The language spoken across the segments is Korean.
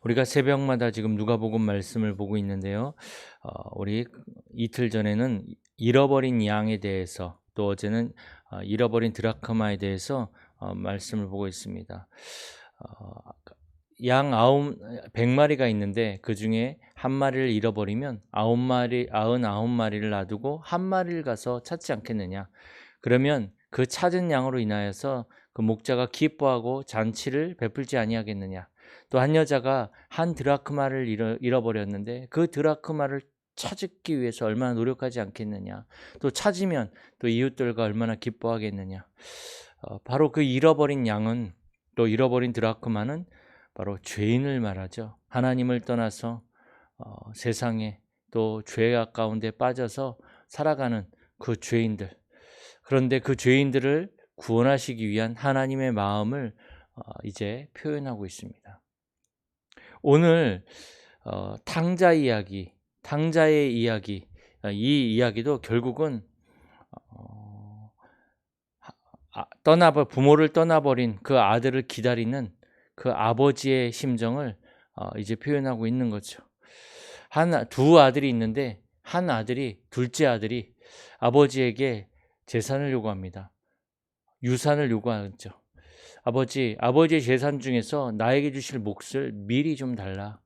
우리가 새벽마다 지금 누가복음 말씀을 보고 있는데요. 우리 이틀 전에는 잃어버린 양에 대해서, 또 어제는 잃어버린 드라크마에 대해서 말씀을 보고 있습니다. 어, 양 100마리가 있는데 그 중에 한 마리를 잃어버리면 99마리를 놔두고 한 마리를 가서 찾지 않겠느냐. 그러면 그 찾은 양으로 인하여서 그 목자가 기뻐하고 잔치를 베풀지 아니하겠느냐. 또 한 여자가 한 드라크마를 잃어버렸는데 그 드라크마를 찾기 위해서 얼마나 노력하지 않겠느냐. 또 찾으면 또 이웃들과 얼마나 기뻐하겠느냐. 바로 그 잃어버린 양은, 또 잃어버린 드라크마는 바로 죄인을 말하죠. 하나님을 떠나서 세상에 또 죄 가운데 빠져서 살아가는 그 죄인들. 그런데 그 죄인들을 구원하시기 위한 하나님의 마음을 이제 표현하고 있습니다. 오늘 탕자의 이야기, 이 이야기도 결국은 부모를 떠나버린 그 아들을 기다리는 그 아버지의 심정을 이제 표현하고 있는 거죠. 두 아들이 있는데 둘째 아들이 아버지에게 재산을 요구합니다. 유산을 요구하죠. 아버지의 재산 중에서 나에게 주실 몫을 미리 좀 달라.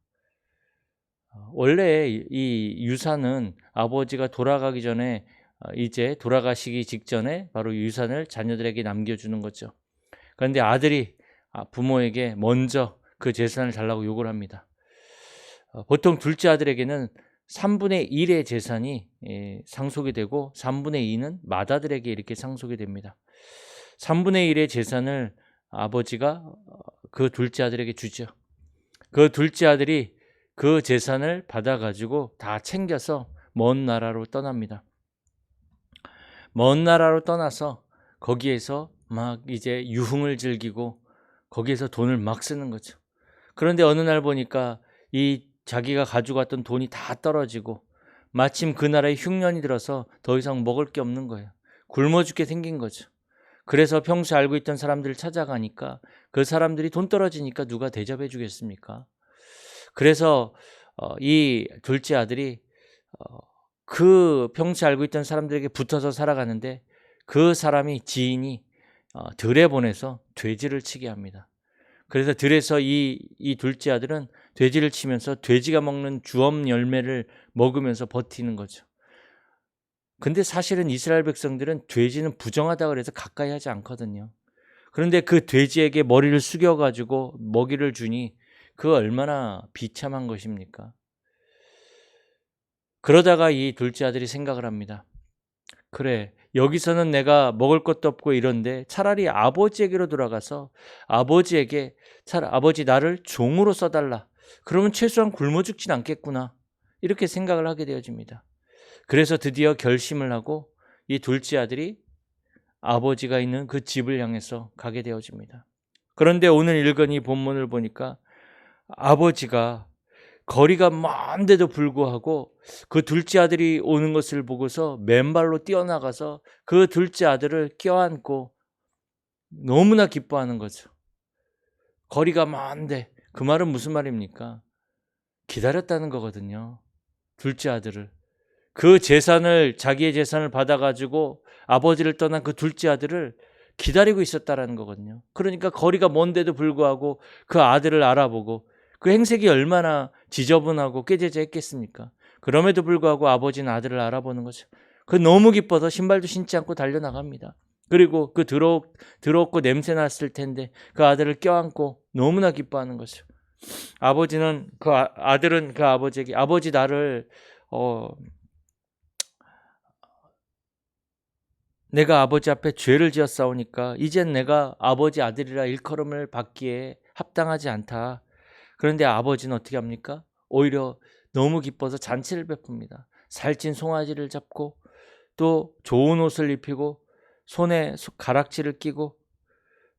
원래 이 유산은 아버지가 돌아가기 전에, 이제 돌아가시기 직전에 바로 유산을 자녀들에게 남겨주는 거죠. 그런데 아들이 부모에게 먼저 그 재산을 달라고 요구를 합니다. 보통 둘째 아들에게는 3분의 1의 재산이 상속이 되고 3분의 2는 맏아들에게 이렇게 상속이 됩니다. 3분의 1의 재산을 아버지가 그 둘째 아들에게 주죠. 그 둘째 아들이 그 재산을 받아가지고 다 챙겨서 먼 나라로 떠납니다. 먼 나라로 떠나서 거기에서 막 이제 유흥을 즐기고 거기에서 돈을 막 쓰는 거죠. 그런데 어느 날 보니까 이 자기가 가지고 왔던 돈이 다 떨어지고 마침 그 나라에 흉년이 들어서 더 이상 먹을 게 없는 거예요. 굶어 죽게 생긴 거죠. 그래서 평소에 알고 있던 사람들을 찾아가니까 그 사람들이 돈 떨어지니까 누가 대접해 주겠습니까? 그래서 이 둘째 아들이 그 평소에 알고 있던 사람들에게 붙어서 살아가는데 그 지인이 들에 보내서 돼지를 치게 합니다. 그래서 들에서 이 둘째 아들은 돼지를 치면서 돼지가 먹는 주엄 열매를 먹으면서 버티는 거죠. 근데 사실은 이스라엘 백성들은 돼지는 부정하다고 해서 가까이 하지 않거든요. 그런데 그 돼지에게 머리를 숙여가지고 먹이를 주니 그 얼마나 비참한 것입니까? 그러다가 이 둘째 아들이 생각을 합니다. 그래, 여기서는 내가 먹을 것도 없고 이런데 차라리 아버지에게로 돌아가서 아버지 나를 종으로 써달라. 그러면 최소한 굶어 죽진 않겠구나. 이렇게 생각을 하게 되어집니다. 그래서 드디어 결심을 하고 이 둘째 아들이 아버지가 있는 그 집을 향해서 가게 되어집니다. 그런데 오늘 읽은 이 본문을 보니까 아버지가 거리가 먼데도 불구하고 그 둘째 아들이 오는 것을 보고서 맨발로 뛰어나가서 그 둘째 아들을 껴안고 너무나 기뻐하는 거죠. 거리가 먼데, 그 말은 무슨 말입니까? 기다렸다는 거거든요. 둘째 아들을. 자기의 재산을 받아가지고 아버지를 떠난 그 둘째 아들을 기다리고 있었다라는 거거든요. 그러니까 거리가 먼데도 불구하고 그 아들을 알아보고, 그 행색이 얼마나 지저분하고 꾀죄죄했겠습니까? 그럼에도 불구하고 아버지는 아들을 알아보는 거죠. 그 너무 기뻐서 신발도 신지 않고 달려나갑니다. 그리고 그 더럽고 냄새 났을 텐데 그 아들을 껴안고 너무나 기뻐하는 거죠. 아들은 그 아버지에게, 아버지 나를 내가 아버지 앞에 죄를 지었사오니까 이젠 내가 아버지 아들이라 일컬음을 받기에 합당하지 않다. 그런데 아버지는 어떻게 합니까? 오히려 너무 기뻐서 잔치를 베풉니다. 살찐 송아지를 잡고 또 좋은 옷을 입히고 손에 가락지를 끼고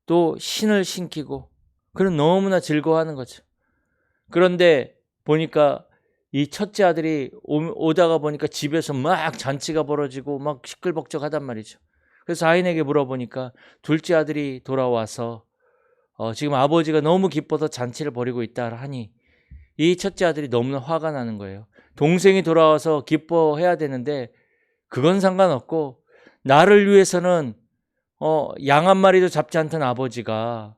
또 신을 신기고, 그런 너무나 즐거워하는 거죠. 그런데 보니까 이 첫째 아들이 오다가 보니까 집에서 막 잔치가 벌어지고 막 시끌벅적하단 말이죠. 그래서 아인에게 물어보니까 둘째 아들이 돌아와서 지금 아버지가 너무 기뻐서 잔치를 벌이고 있다 하니 이 첫째 아들이 너무나 화가 나는 거예요. 동생이 돌아와서 기뻐해야 되는데 그건 상관없고 나를 위해서는 양 한 마리도 잡지 않던 아버지가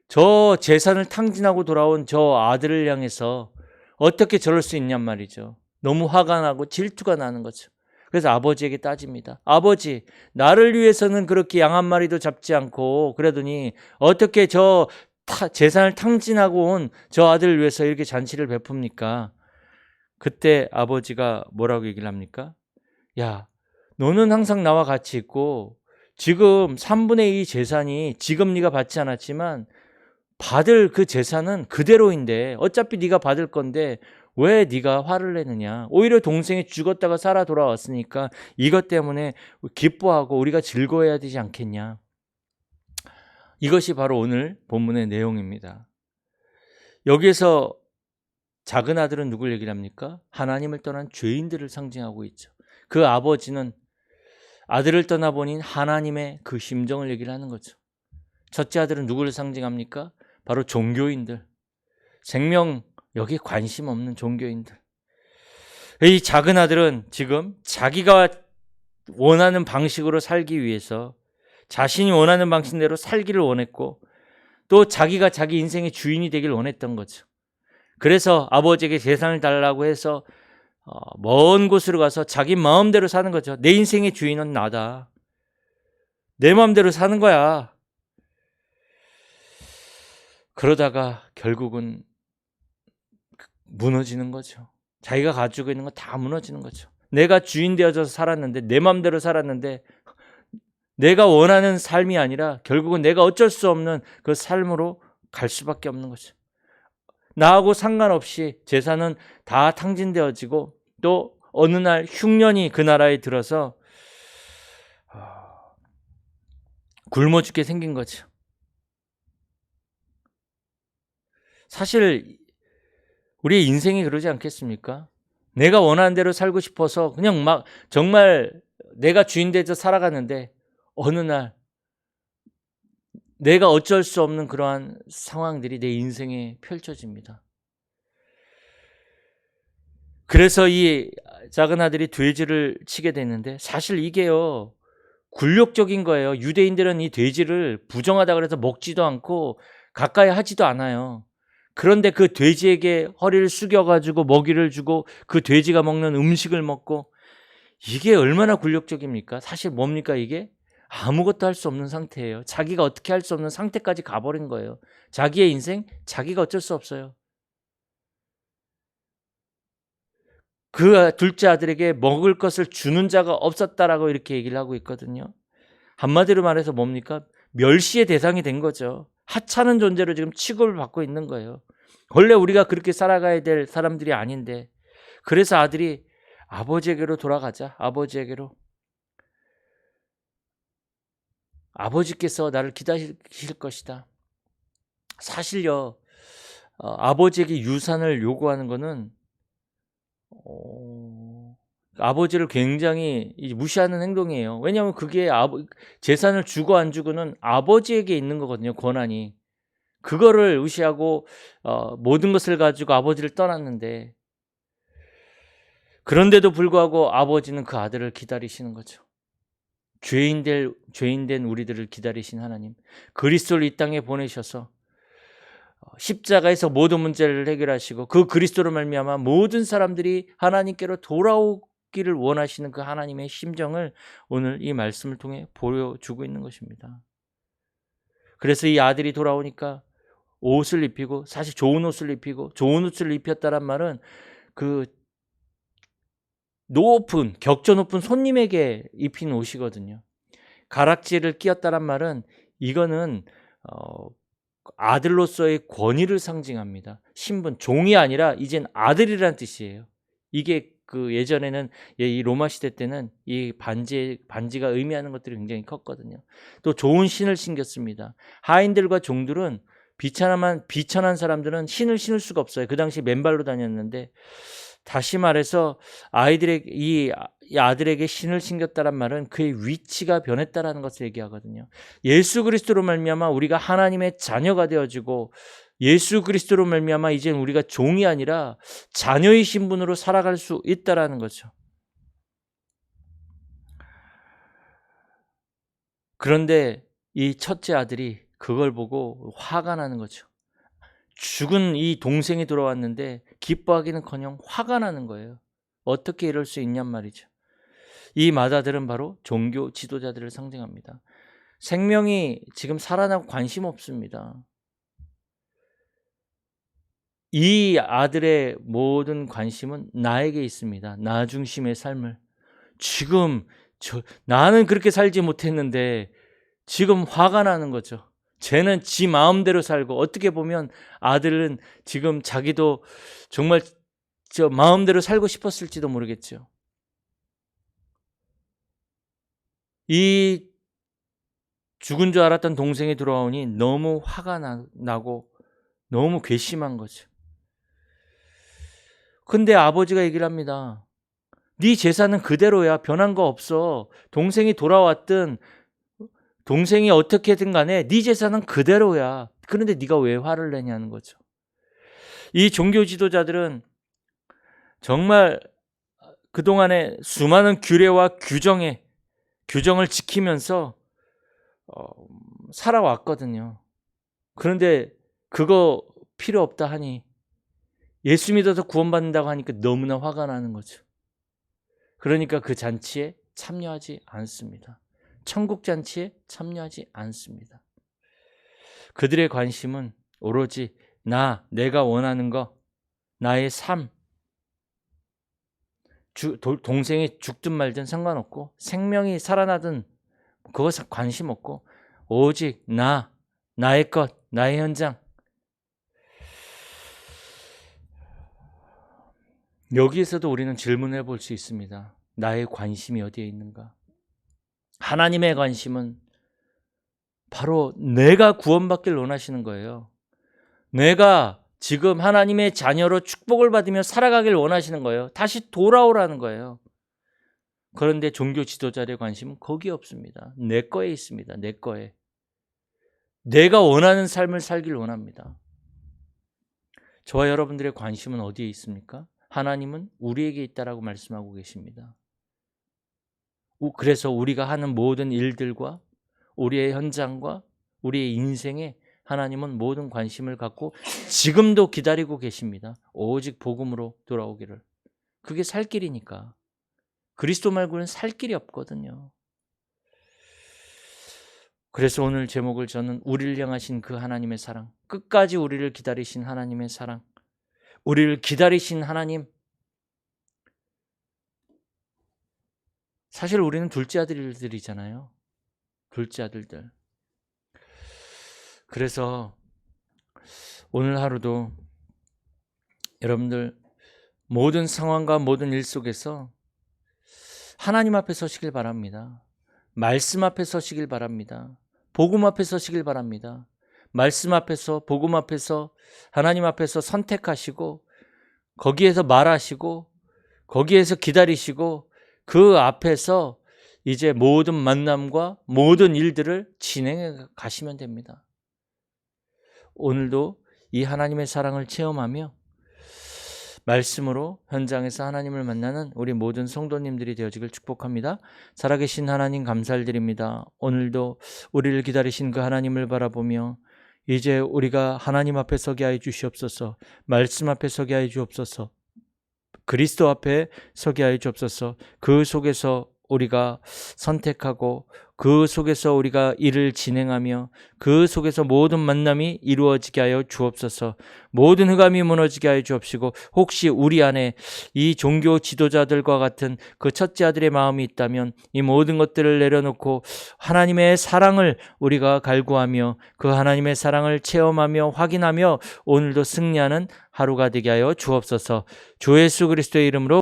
저 재산을 탕진하고 돌아온 저 아들을 향해서 어떻게 저럴 수 있냔 말이죠. 너무 화가 나고 질투가 나는 거죠. 그래서 아버지에게 따집니다. 아버지, 나를 위해서는 그렇게 양 한 마리도 잡지 않고 그러더니 어떻게 저 재산을 탕진하고 온 저 아들을 위해서 이렇게 잔치를 베풉니까? 그때 아버지가 뭐라고 얘기를 합니까? 야, 너는 항상 나와 같이 있고 지금 3분의 2 재산이 지금 네가 받지 않았지만 받을 그 재산은 그대로인데 어차피 네가 받을 건데 왜 네가 화를 내느냐. 오히려 동생이 죽었다가 살아 돌아왔으니까 이것 때문에 기뻐하고 우리가 즐거워해야 되지 않겠냐. 이것이 바로 오늘 본문의 내용입니다. 여기에서 작은 아들은 누굴 얘기를 합니까? 하나님을 떠난 죄인들을 상징하고 있죠. 그 아버지는 아들을 떠나보닌 하나님의 그 심정을 얘기를 하는 거죠. 첫째 아들은 누구를 상징합니까? 바로 종교인들. 생명 여기에 관심 없는 종교인들. 이 작은 아들은 지금 자기가 원하는 방식으로 살기 위해서 자신이 원하는 방식대로 살기를 원했고 또 자기가 자기 인생의 주인이 되길 원했던 거죠. 그래서 아버지에게 재산을 달라고 해서 먼 곳으로 가서 자기 마음대로 사는 거죠. 내 인생의 주인은 나다. 내 마음대로 사는 거야. 그러다가 결국은 무너지는 거죠. 자기가 가지고 있는 거 다 무너지는 거죠. 내가 주인 되어져서 살았는데 내 마음대로 살았는데 내가 원하는 삶이 아니라 결국은 내가 어쩔 수 없는 그 삶으로 갈 수밖에 없는 거죠. 나하고 상관없이 재산은 다 탕진되어지고 또 어느 날 흉년이 그 나라에 들어서 굶어 죽게 생긴 거죠. 사실 우리의 인생이 그러지 않겠습니까? 내가 원하는 대로 살고 싶어서 그냥 막 정말 내가 주인 돼서 살아가는데 어느 날 내가 어쩔 수 없는 그러한 상황들이 내 인생에 펼쳐집니다. 그래서 이 작은 아들이 돼지를 치게 되는데 사실 이게요 굴욕적인 거예요. 유대인들은 이 돼지를 부정하다 그래서 먹지도 않고 가까이 하지도 않아요. 그런데 그 돼지에게 허리를 숙여가지고 먹이를 주고 그 돼지가 먹는 음식을 먹고 이게 얼마나 굴욕적입니까? 사실 뭡니까 이게? 아무것도 할 수 없는 상태예요. 자기가 어떻게 할 수 없는 상태까지 가버린 거예요. 자기의 인생, 자기가 어쩔 수 없어요. 그 둘째 아들에게 먹을 것을 주는 자가 없었다라고 이렇게 얘기를 하고 있거든요. 한마디로 말해서 뭡니까? 멸시의 대상이 된 거죠. 하찮은 존재로 지금 취급을 받고 있는 거예요. 원래 우리가 그렇게 살아가야 될 사람들이 아닌데 그래서 아들이 아버지에게로 돌아가자. 아버지에게로. 아버지께서 나를 기다리실 것이다. 사실요. 아버지에게 유산을 요구하는 거는 아버지를 굉장히 무시하는 행동이에요. 왜냐하면 그게 재산을 주고 안 주고는 아버지에게 있는 거거든요. 권한이. 그거를 의시하고 모든 것을 가지고 아버지를 떠났는데 그런데도 불구하고 아버지는 그 아들을 기다리시는 거죠. 죄인 된 우리들을 기다리신 하나님. 그리스도를 이 땅에 보내셔서 십자가에서 모든 문제를 해결하시고 그 그리스도로 말미암아 모든 사람들이 하나님께로 돌아오기를 원하시는 그 하나님의 심정을 오늘 이 말씀을 통해 보여주고 있는 것입니다. 그래서 이 아들이 돌아오니까 옷을 입히고 사실 좋은 옷을 입히고 좋은 옷을 입혔다란 말은 그 격조 높은 손님에게 입힌 옷이거든요. 가락지를 끼었다란 말은 이거는 아들로서의 권위를 상징합니다. 신분, 종이 아니라 이젠 아들이라는 뜻이에요. 이게 그 예전에는 이 로마 시대 때는 이 반지가 의미하는 것들이 굉장히 컸거든요. 또 좋은 신을 신겼습니다. 하인들과 종들은 비천한 사람들은 신을 신을 수가 없어요. 그 당시 맨발로 다녔는데 다시 말해서 이 아들에게 신을 신겼다란 말은 그의 위치가 변했다라는 것을 얘기하거든요. 예수 그리스도로 말미암아 우리가 하나님의 자녀가 되어지고 예수 그리스도로 말미암아 이젠 우리가 종이 아니라 자녀의 신분으로 살아갈 수 있다라는 거죠. 그런데 이 첫째 아들이 그걸 보고 화가 나는 거죠. 죽은 이 동생이 돌아왔는데 기뻐하기는커녕 화가 나는 거예요. 어떻게 이럴 수 있냔 말이죠. 이 맏아들은 바로 종교 지도자들을 상징합니다. 생명이 지금 살아나고 관심 없습니다. 이 아들의 모든 관심은 나에게 있습니다. 나 중심의 삶을. 지금 나는 그렇게 살지 못했는데 지금 화가 나는 거죠. 쟤는 지 마음대로 살고, 어떻게 보면 아들은 지금 자기도 정말 저 마음대로 살고 싶었을지도 모르겠죠. 이 죽은 줄 알았던 동생이 돌아오니 너무 화가 나고 너무 괘씸한 거죠. 근데 아버지가 얘기를 합니다. 네 재산은 그대로야. 변한 거 없어. 동생이 돌아왔든 동생이 어떻게든 간에 네 재산은 그대로야. 그런데 네가 왜 화를 내냐는 거죠. 이 종교 지도자들은 정말 그동안에 수많은 규례와 규정을 지키면서 살아왔거든요. 그런데 그거 필요 없다 하니, 예수 믿어서 구원받는다고 하니까 너무나 화가 나는 거죠. 그러니까 그 잔치에 참여하지 않습니다. 천국 잔치에 참여하지 않습니다. 그들의 관심은 오로지 내가 원하는 거, 나의 삶, 동생이 죽든 말든 상관없고 생명이 살아나든 그것에 관심 없고 오직 나의 것, 나의 현장. 여기에서도 우리는 질문해 볼 수 있습니다. 나의 관심이 어디에 있는가? 하나님의 관심은 바로 내가 구원받길 원하시는 거예요. 내가 지금 하나님의 자녀로 축복을 받으며 살아가길 원하시는 거예요. 다시 돌아오라는 거예요. 그런데 종교 지도자의 관심은 거기에 없습니다. 내 거에 있습니다. 내 거에. 내가 원하는 삶을 살길 원합니다. 저와 여러분들의 관심은 어디에 있습니까? 하나님은 우리에게 있다라고 말씀하고 계십니다. 그래서 우리가 하는 모든 일들과 우리의 현장과 우리의 인생에 하나님은 모든 관심을 갖고 지금도 기다리고 계십니다. 오직 복음으로 돌아오기를. 그게 살 길이니까. 그리스도 말고는 살 길이 없거든요. 그래서 오늘 제목을 저는 우리를 향하신 그 하나님의 사랑, 끝까지 우리를 기다리신 하나님의 사랑, 우리를 기다리신 하나님. 사실 우리는 둘째 아들들이잖아요. 둘째 아들들. 그래서 오늘 하루도 여러분들 모든 상황과 모든 일 속에서 하나님 앞에 서시길 바랍니다. 말씀 앞에 서시길 바랍니다. 복음 앞에 서시길 바랍니다. 말씀 앞에서, 복음 앞에서, 하나님 앞에서 선택하시고 거기에서 말하시고 거기에서 기다리시고 그 앞에서 이제 모든 만남과 모든 일들을 진행해 가시면 됩니다. 오늘도 이 하나님의 사랑을 체험하며 말씀으로 현장에서 하나님을 만나는 우리 모든 성도님들이 되어지길 축복합니다. 살아계신 하나님 감사드립니다. 오늘도 우리를 기다리신 그 하나님을 바라보며 이제 우리가 하나님 앞에 서게 하여 주시옵소서. 말씀 앞에 서게 하여 주옵소서. 그리스도 앞에 서게 하여 주옵소서. 그 속에서 우리가 선택하고 그 속에서 우리가 일을 진행하며 그 속에서 모든 만남이 이루어지게 하여 주옵소서. 모든 흑암이 무너지게 하여 주옵시고, 혹시 우리 안에 이 종교 지도자들과 같은 그 첫째 아들의 마음이 있다면 이 모든 것들을 내려놓고 하나님의 사랑을 우리가 갈구하며 그 하나님의 사랑을 체험하며 확인하며 오늘도 승리하는 하루가 되게 하여 주옵소서. 주 예수 그리스도의 이름으로